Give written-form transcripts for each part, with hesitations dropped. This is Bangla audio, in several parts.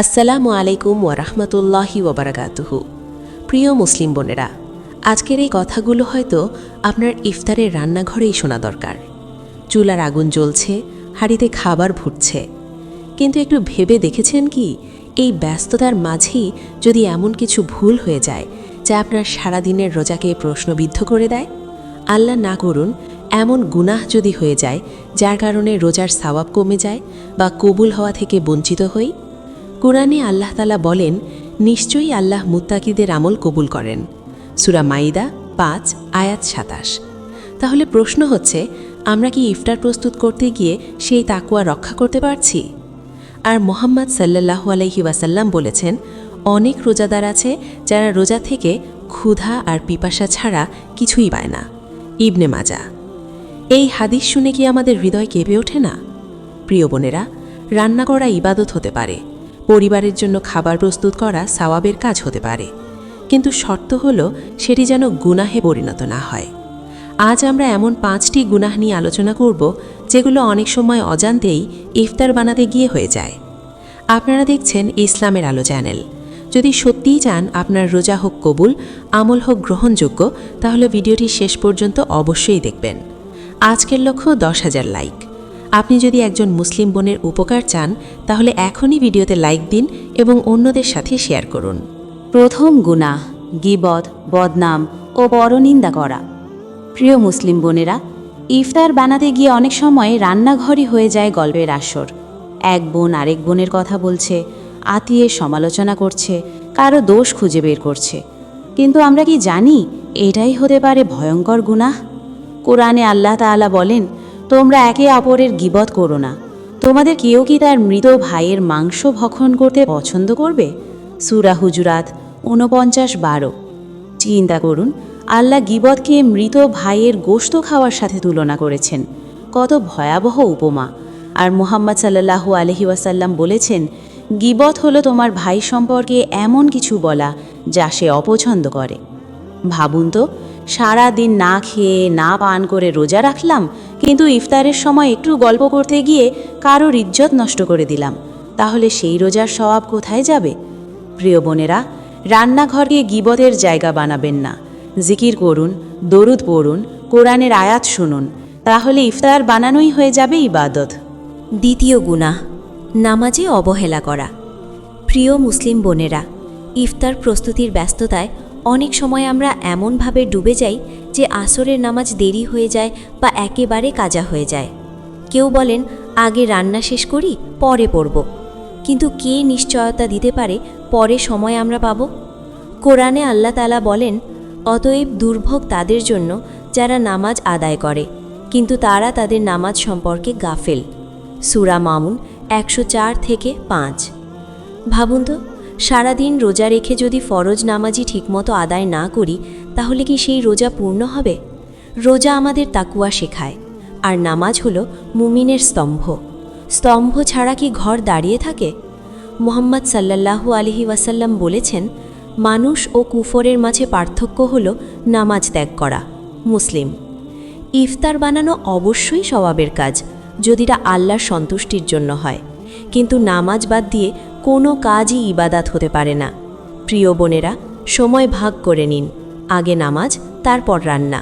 আসসালামু আলাইকুম ওয়ারাহমাতুল্লাহি ওয়াবারাকাতুহু। প্রিয় মুসলিম বোনেরা, আজকের এই কথাগুলো হয়তো আপনার ইফতারের রান্নাঘরেই শোনা দরকার। চুলার আগুন জ্বলছে, হাঁড়িতে খাবার ফুটছে, কিন্তু একটু ভেবে দেখেছেন কি, এই ব্যস্ততার মাঝেই যদি এমন কিছু ভুল হয়ে যায় যা আপনার সারাদিনের রোজাকে প্রশ্নবিদ্ধ করে দেয়? আল্লাহ না করুন এমন গুনাহ যদি হয়ে যায় যার কারণে রোজার সওয়াব কমে যায় বা কবুল হওয়া থেকে বঞ্চিত হই। কুরআনে আল্লাহ তাআলা বলেন, নিশ্চয়ই আল্লাহ মুত্তাকিদের আমল কবুল করেন। সূরা মাইদা ৫ আয়াত ২৭। তাহলে প্রশ্ন হচ্ছে, আমরা কি ইফতার প্রস্তুত করতে গিয়ে সেই তাকওয়া রক্ষা করতে পারছি? আর মুহাম্মদ সাল্লাল্লাহু আলাইহি ওয়াসাল্লাম বলেছেন, অনেক রোজাদার আছে যারা রোজা থেকে ক্ষুধা আর পিপাসা ছাড়া কিছুই পায় না। ইবনে মাজাহ। এই হাদিস শুনে কি আমাদের হৃদয় কেঁপে ওঠে না? প্রিয় বোনেরা, রান্না করা ইবাদত হতে পারে, পরিবারের জন্য খাবার প্রস্তুত করা সওয়াবের কাজ হতে পারে, কিন্তু শর্ত হলো সেটি যেন গুনাহে পরিণত না হয়। আজ আমরা এমন ৫টি গুনাহ নিয়ে আলোচনা করব যেগুলো অনেক সময় অজান্তেই ইফতার বানাতে গিয়ে হয়ে যায়। আপনারা দেখছেন ইসলামের আলো চ্যানেল। যদি সত্যিই চান আপনার রোজা হোক কবুল, আমল হোক গ্রহণযোগ্য, তাহলে ভিডিওটি শেষ পর্যন্ত অবশ্যই দেখবেন। আজকের লক্ষ্য ১০,০০০ লাইক। আপনি যদি একজন মুসলিম বোনের উপকার চান, তাহলে এখনই ভিডিওতে লাইক দিন এবং অন্যদের সাথে শেয়ার করুন। প্রথম গুনাহ, গীবত, বদনাম ও পরনিন্দা করা। প্রিয় মুসলিম বোনেরা, ইফতার বানাতে গিয়ে অনেক সময় রান্নাঘরই হয়ে যায় গল্পের আসর। এক বোন আরেক বোনের কথা বলছে, আত্মীয়ের সমালোচনা করছে, কারো দোষ খুঁজে বের করছে। কিন্তু আমরা কি জানি এটাই হতে পারে ভয়ঙ্কর গুনাহ? কোরআনে আল্লাহ তাআলা বলেন, তোমরা একে অপরের গীবত করো না। তোমাদের কেউ কি তার মৃত ভাইয়ের মাংস ভক্ষণ করতে পছন্দ করবে? সূরা হুজুরাত ৪৯:১২। চিন্তা করুন, আল্লাহ গীবতকে মৃত ভাইয়ের গোশত খাওয়ার সাথে তুলনা করেছেন। কত ভয়াবহ উপমা! আর মুহাম্মদ সাল্লাল্লাহু আলাইহি ওয়াসাল্লাম বলেছেন, গীবত হলো তোমার ভাই সম্পর্কে এমন কিছু বলা যা সে অপছন্দ করে। ভাবুন তো, সারা দিন না খেয়ে না পান করে রোজা রাখলাম, কিন্তু ইফতারের সময় একটু গল্প করতে গিয়ে কারোর ইজ্জত নষ্ট করে দিলাম, তাহলে সেই রোজার সওয়াব কোথায় যাবে? প্রিয় বোনেরা, রান্নাঘরকে গীবতের জায়গা বানাবেন না। জিকির করুন, দরুদ পড়ুন, কোরআনের আয়াত শুনুন, তাহলে ইফতার বানানোই হয়ে যাবে ইবাদত। দ্বিতীয় গুনাহ, নামাজে অবহেলা করা। প্রিয় মুসলিম বোনেরা, ইফতার প্রস্তুতির ব্যস্ততায় অনেক সময় আমরা এমনভাবে ডুবে যাই যে আসরের নামাজ দেরি হয়ে যায় বা একেবারে কাজা হয়ে যায়। কেউ বলেন, আগে রান্না শেষ করি, পরে পড়ব। কিন্তু কে নিশ্চয়তা দিতে পারে পরে সময় আমরা পাব? কোরআনে আল্লাহ তাআলা বলেন, অতএব দুর্ভোগ তাদের জন্য যারা নামাজ আদায় করে, কিন্তু তারা তাদের নামাজ সম্পর্কে গাফেল। সূরা মামুন ১০৪-৫। ভাবুন তো, সারাদিন রোজা রেখে যদি ফরজ নামাজই ঠিকমতো আদায় না করি, তাহলে কি সেই রোজা পূর্ণ হবে? রোজা আমাদের তাকুয়া শেখায়, আর নামাজ হলো মুমিনের স্তম্ভ। স্তম্ভ ছাড়া কি ঘর দাঁড়িয়ে থাকে? মুহাম্মদ সাল্লাল্লাহু আলাইহি ওয়াসাল্লাম বলেছেন, মানুষ ও কুফরের মাঝে পার্থক্য হলো নামাজ ত্যাগ করা। মুসলিম। ইফতার বানানো অবশ্যই সওয়াবের কাজ, যদি তা আল্লাহর সন্তুষ্টির জন্য হয়, কিন্তু নামাজ বাদ দিয়ে কোনো কাজই ইবাদাত হতে পারে না। প্রিয় বোনেরা, সময় ভাগ করে নিন, আগে নামাজ, তারপর রান্না।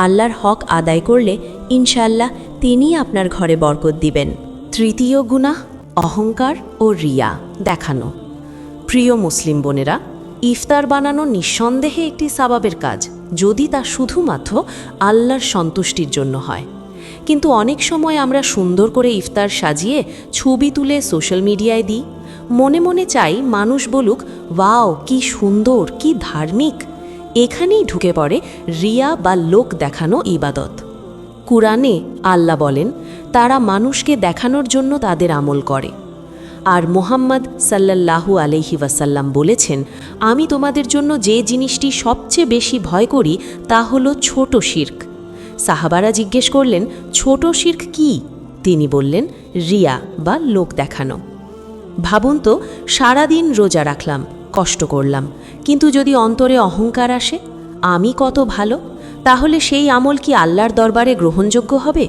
আল্লাহর হক আদায় করলে ইনশাআল্লাহ তিনিই আপনার ঘরে বরকত দিবেন। তৃতীয় গুনাহ, অহংকার ও রিয়া দেখানো। প্রিয় মুসলিম বোনেরা, ইফতার বানানো নিঃসন্দেহে একটি সওয়াবের কাজ, যদি তা শুধুমাত্র আল্লাহর সন্তুষ্টির জন্য হয়। কিন্তু অনেক সময় আমরা সুন্দর করে ইফতার সাজিয়ে ছবি তুলে সোশ্যাল মিডিয়ায় দিই। মনে মনে চাই মানুষ বলুক, ওয়াও কি সুন্দর, কি ধার্মিক। এখানেই ঢুকে পড়ে রিয়া বা লোক দেখানো ইবাদত। কুরআনে আল্লাহ বলেন, তারা মানুষকে দেখানোর জন্য তাদের আমল করে। আর মুহাম্মদ সাল্লাল্লাহু আলাইহি ওয়াসাল্লাম বলেছেন, আমি তোমাদের জন্য যে জিনিসটি সবচেয়ে বেশি ভয় করি তা হলো ছোট শিরক। সাহাবারা জিজ্ঞেস করলেন, ছোট শিরক কি? তিনি বললেন, রিয়া বা লোক দেখানো। ভাবুন তো, সারাদিন রোজা রাখলাম, কষ্ট করলাম, কিন্তু যদি অন্তরে অহংকার আসে, আমি কত ভালো, তাহলে সেই আমল কি আল্লাহর দরবারে গ্রহণযোগ্য হবে?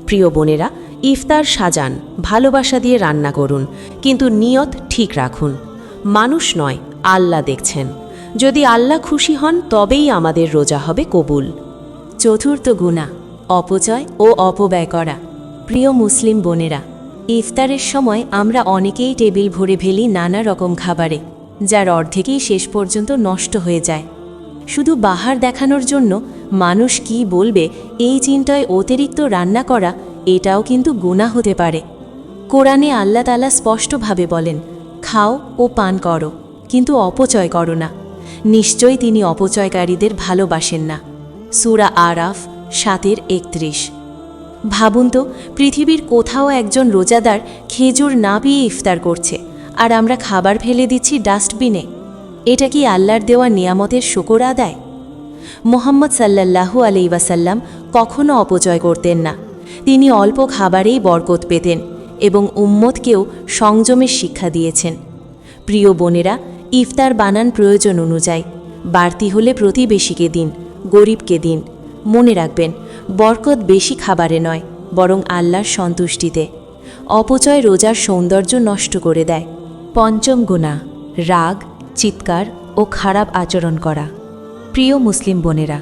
প্রিয় বোনেরা, ইফতার সাজান, ভালোবাসা দিয়ে রান্না করুন, কিন্তু নিয়ত ঠিক রাখুন। মানুষ নয়, আল্লাহ দেখছেন। যদি আল্লাহ খুশি হন তবেই আমাদের রোজা হবে কবুল। চতুর্থ গুনাহ, অপচয় ও অপব্যয় করা। প্রিয় মুসলিম বোনেরা, ইফতারের সময় আমরা অনেকেই টেবিল ভরে ফেলি নানা রকম খাবারে, যার অর্ধেকই শেষ পর্যন্ত নষ্ট হয়ে যায়। শুধু বাহার দেখানোর জন্য, মানুষ কি বলবে এই চিন্তায় অতিরিক্ত রান্না করা, এটাও কিন্তু গুনাহ হতে পারে। কোরআনে আল্লাহ তাআলা স্পষ্টভাবে বলেন, খাও ও পান করো, কিন্তু অপচয় করো না। নিশ্চয়ই তিনি অপচয়কারীদের ভালোবাসেন না। সূরা আরাফ 7:31। ভাবুন তো, পৃথিবীর কোথাও একজন রোজাদার খেজুর না পেয়ে ইফতার করছে, আর আমরা খাবার ফেলে দিচ্ছি ডাস্টবিনে। এটা কি আল্লাহর দেওয়া নিয়ামতের শুকর আদায়? মুহাম্মদ সাল্লাল্লাহু আলাইহি ওয়াসাল্লাম কখনো অপচয় করতেন না। তিনি অল্প খাবারেই বরকত পেতেন এবং উম্মতকেও সংযমের শিক্ষা দিয়েছেন। প্রিয় বোনেরা, ইফতার বানান প্রয়োজন অনুযায়ী। বাড়তি হলে প্রতিবেশীকে দিন, গরিবকে দিন। মনে রাখবেন, বরকত বেশি খাবারে নয়, বরং আল্লাহর সন্তুষ্টিতে। অপচয় রোজার সৌন্দর্য নষ্ট করে দেয়। পঞ্চম গুনাহ, রাগ, চিৎকার ও খারাপ আচরণ করা। প্রিয় মুসলিম বোনেরা,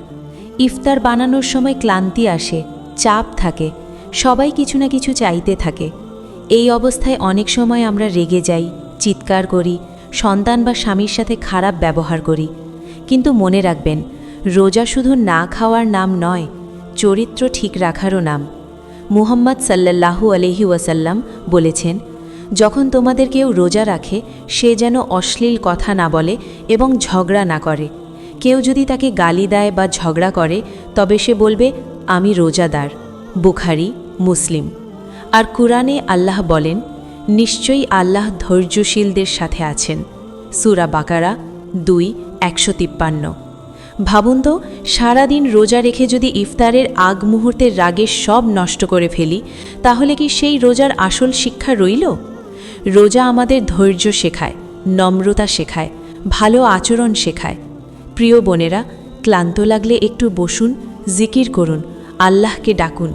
ইফতার বানানোর সময় ক্লান্তি আসে, চাপ থাকে, সবাই কিছু না কিছু চাইতে থাকে। এই অবস্থায় অনেক সময় আমরা রেগে যাই, চিৎকার করি, সন্তান বা স্বামীর সাথে খারাপ ব্যবহার করি। কিন্তু মনে রাখবেন, রোজা শুধু না খাওয়ার নাম নয়, চরিত্র ঠিক রাখারও নাম। মুহাম্মদ সাল্লাল্লাহু আলাইহি ওয়াসাল্লাম বলেছেন, যখন তোমাদের কেউ রোজা রাখে, সে যেন অশ্লীল কথা না বলে এবং ঝগড়া না করে। কেউ যদি তাকে গালি দেয় বা ঝগড়া করে, তবে সে বলবে, আমি রোজাদার। বুখারী, মুসলিম। আর কুরআনে আল্লাহ বলেন, নিশ্চয়ই আল্লাহ ধৈর্যশীলদের সাথে আছেন। সূরা বাকারা 2:153। ভাবুন তো, সারাদিন রোজা রেখে যদি ইফতারের আগ মুহূর্তের রাগে সব নষ্ট করে ফেলি, তাহলে কি সেই রোজার আসল শিক্ষা রইল? রোজা আমাদের ধৈর্য শেখায়, নম্রতা শেখায়, ভালো আচরণ শেখায়। প্রিয় বোনেরা, ক্লান্ত লাগলে একটু বসুন, জিকির করুন, আল্লাহকে ডাকুন।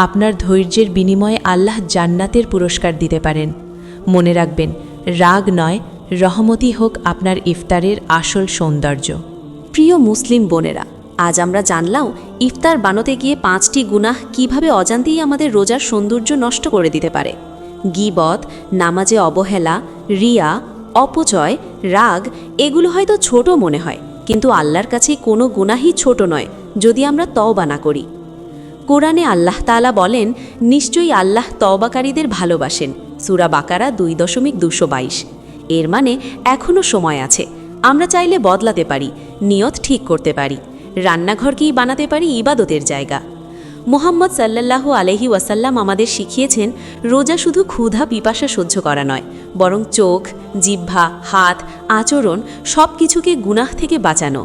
আপনার ধৈর্যের বিনিময়ে আল্লাহ জান্নাতের পুরস্কার দিতে পারেন। মনে রাখবেন, রাগ নয়, রহমতি হোক আপনার ইফতারের আসল সৌন্দর্য। প্রিয় মুসলিম বোনেরা, আজ আমরা জানলাম ইফতার বানাতে গিয়ে 5টি গুনাহ কিভাবে অজান্তেই আমাদের রোজার সৌন্দর্য নষ্ট করে দিতে পারে। গীবত, নামাজে অবহেলা, রিয়া, অপচয়, রাগ, এগুলো হয়তো ছোট মনে হয়, কিন্তু আল্লাহর কাছে কোনো গুনাহই ছোট নয় যদি আমরা তওবা না করি। কোরআনে আল্লাহ তাআলা বলেন, নিশ্চয়ই আল্লাহ তওবাকারীদের ভালোবাসেন। সূরা বাকারা 2:222। এর মানে এখনও সময় আছে। আমরা চাইলে বদলাতে পারি, নিয়ত ঠিক করতে পারি, রান্নাঘরকেই বানাতে পারি ইবাদতের জায়গা। মুহাম্মদ সাল্লাল্লাহু আলাইহি ওয়াসাল্লাম আমাদের শিখিয়েছেন, রোজা শুধু ক্ষুধা পিপাসা সহ্য করা নয়, বরং চোখ, জিহ্বা, হাত, আচরণ সব কিছুকে গুনাহ থেকে বাঁচানো।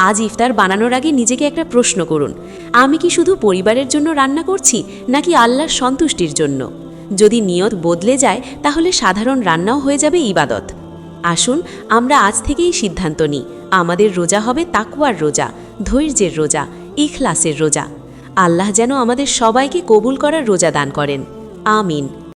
আজ ইফতার বানানোর আগে নিজেকে একটা প্রশ্ন করুন, আমি কি শুধু পরিবারের জন্য রান্না করছি, নাকি আল্লাহর সন্তুষ্টির জন্য? যদি নিয়ত বদলে যায়, তাহলে সাধারণ রান্নাও হয়ে যাবে ইবাদত। আসুন আমরা আজ থেকেই সিদ্ধান্ত নিই, আমাদের রোজা হবে তাকওয়ার রোজা, ধৈর্যের রোজা, ইখলাসের রোজা। আল্লাহ যেন আমাদের সবাইকে কবুল করার রোজা দান করেন। আমিন।